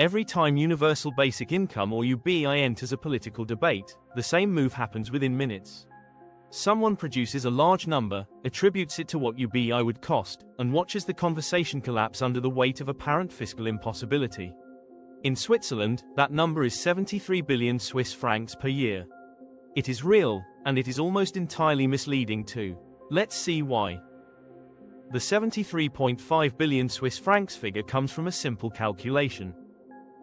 Every time universal basic income or UBI enters a political debate, the same move happens within minutes. Someone produces a large number, attributes it to what UBI would cost, and watches the conversation collapse under the weight of apparent fiscal impossibility. In Switzerland, that number is 73 billion Swiss francs per year. It is real, and it is almost entirely misleading too. Let's see why. The 73.5 billion Swiss francs figure comes from a simple calculation.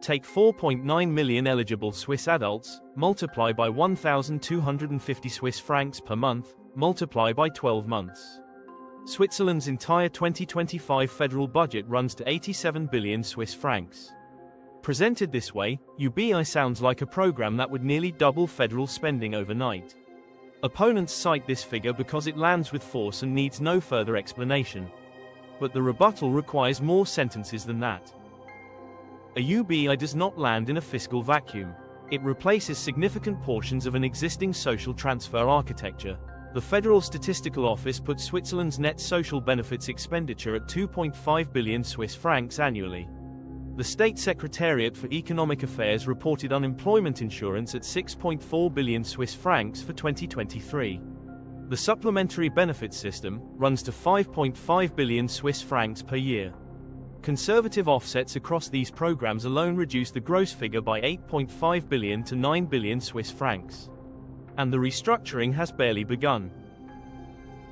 Take 4.9 million eligible Swiss adults, multiply by 1,250 Swiss francs per month, multiply by 12 months. Switzerland's entire 2025 federal budget runs to 87 billion Swiss francs. Presented this way, UBI sounds like a program that would nearly double federal spending overnight. Opponents cite this figure because it lands with force and needs no further explanation. But the rebuttal requires more sentences than that. A UBI does not land in a fiscal vacuum. It replaces significant portions of an existing social transfer architecture. The Federal Statistical Office puts Switzerland's net social benefits expenditure at 2.5 billion Swiss francs annually. The State Secretariat for Economic Affairs reported unemployment insurance at 6.4 billion Swiss francs for 2023. The supplementary benefits system runs to 5.5 billion Swiss francs per year. Conservative offsets across these programs alone reduce the gross figure by 8.5 billion to 9 billion Swiss francs. And the restructuring has barely begun.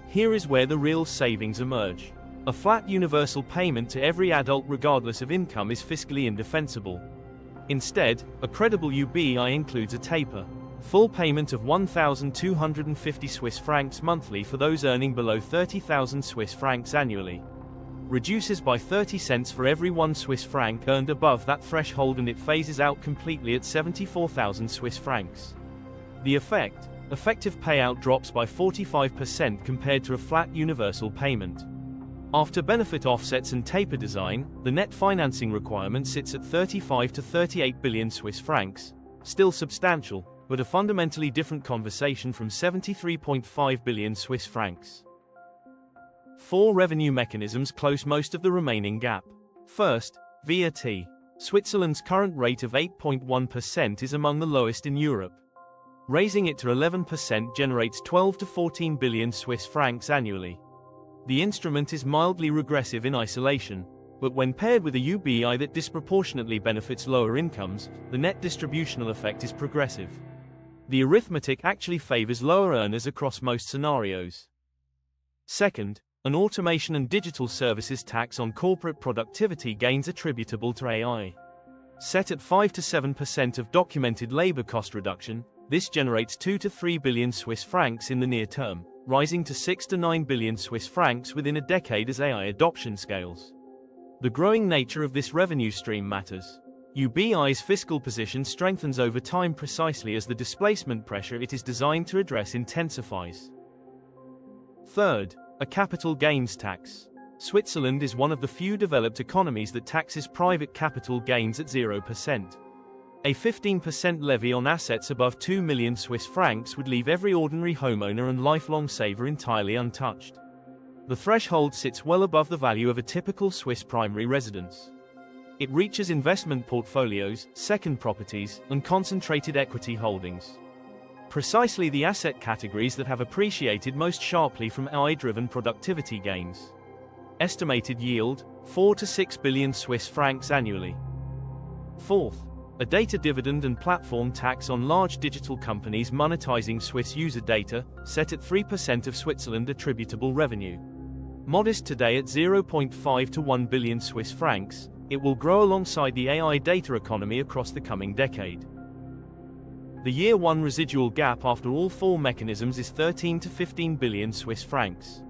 Here is where the real savings emerge. A flat universal payment to every adult regardless of income is fiscally indefensible. Instead, a credible UBI includes a taper. Full payment of 1,250 Swiss francs monthly for those earning below 30,000 Swiss francs annually. Reduces by 30 cents for every 1 Swiss franc earned above that threshold, and it phases out completely at 74,000 Swiss francs. The effective payout drops by 45% compared to a flat universal payment. After benefit offsets and taper design, the net financing requirement sits at 35 to 38 billion Swiss francs, still substantial, but a fundamentally different conversation from 73.5 billion Swiss francs. 4 revenue mechanisms close most of the remaining gap. First, VAT. Switzerland's current rate of 8.1% is among the lowest in Europe. Raising it to 11% generates 12 to 14 billion Swiss francs annually. The instrument is mildly regressive in isolation, but when paired with a UBI that disproportionately benefits lower incomes, the net distributional effect is progressive. The arithmetic actually favors lower earners across most scenarios. Second, an automation and digital services tax on corporate productivity gains attributable to AI. Set at 5 to 7% of documented labor cost reduction, this generates 2 to 3 billion Swiss francs in the near term, rising to 6 to 9 billion Swiss francs within a decade as AI adoption scales. The growing nature of this revenue stream matters. UBI's fiscal position strengthens over time precisely as the displacement pressure it is designed to address intensifies. Third, a capital gains tax. Switzerland is one of the few developed economies that taxes private capital gains at 0%. A 15% levy on assets above 2 million Swiss francs would leave every ordinary homeowner and lifelong saver entirely untouched. The threshold sits well above the value of a typical Swiss primary residence. It reaches investment portfolios, second properties, and concentrated equity holdings. Precisely the asset categories that have appreciated most sharply from AI-driven productivity gains. Estimated yield, 4 to 6 billion Swiss francs annually. Fourth, a data dividend and platform tax on large digital companies monetizing Swiss user data, set at 3% of Switzerland attributable revenue. Modest today at 0.5 to 1 billion Swiss francs, it will grow alongside the AI data economy across the coming decade. The year 1 residual gap after all 4 mechanisms is 13 to 15 billion Swiss francs.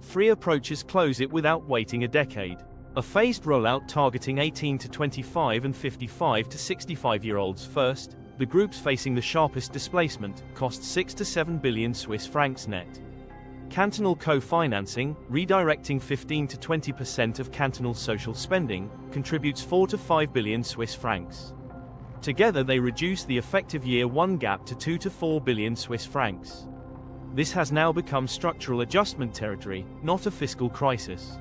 3 approaches close it without waiting a decade. A phased rollout targeting 18 to 25 and 55 to 65-year-olds first, the groups facing the sharpest displacement, cost 6 to 7 billion Swiss francs net. Cantonal co-financing, redirecting 15 to 20% of cantonal social spending, contributes 4 to 5 billion Swiss francs. Together they reduce the effective year 1 gap to 2 to 4 billion Swiss francs. This has now become structural adjustment territory, not a fiscal crisis.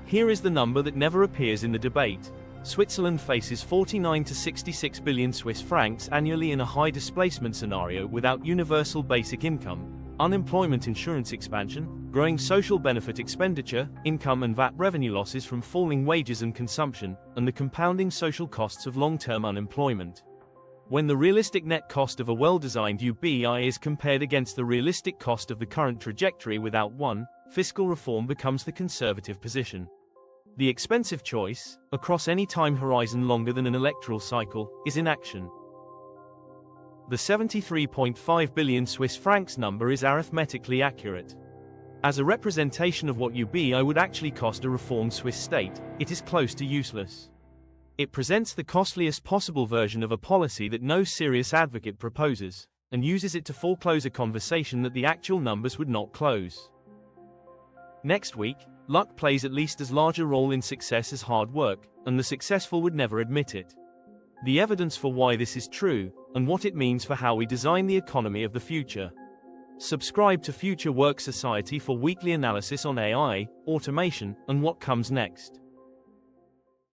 Here is the number that never appears in the debate. Switzerland faces 49 to 66 billion Swiss francs annually in a high displacement scenario without universal basic income, unemployment insurance expansion, growing social benefit expenditure, income and VAT revenue losses from falling wages and consumption, and the compounding social costs of long-term unemployment. When the realistic net cost of a well-designed UBI is compared against the realistic cost of the current trajectory without one, fiscal reform becomes the conservative position. The expensive choice, across any time horizon longer than an electoral cycle, is inaction. The 73.5 billion Swiss francs number is arithmetically accurate. As a representation of what UBI would actually cost a reformed Swiss state, it is close to useless. It presents the costliest possible version of a policy that no serious advocate proposes, and uses it to foreclose a conversation that the actual numbers would not close. Next week, luck plays at least as large a role in success as hard work, and the successful would never admit it. The evidence for why this is true, and what it means for how we design the economy of the future. Subscribe to Future Work Society for weekly analysis on AI, automation, and what comes next.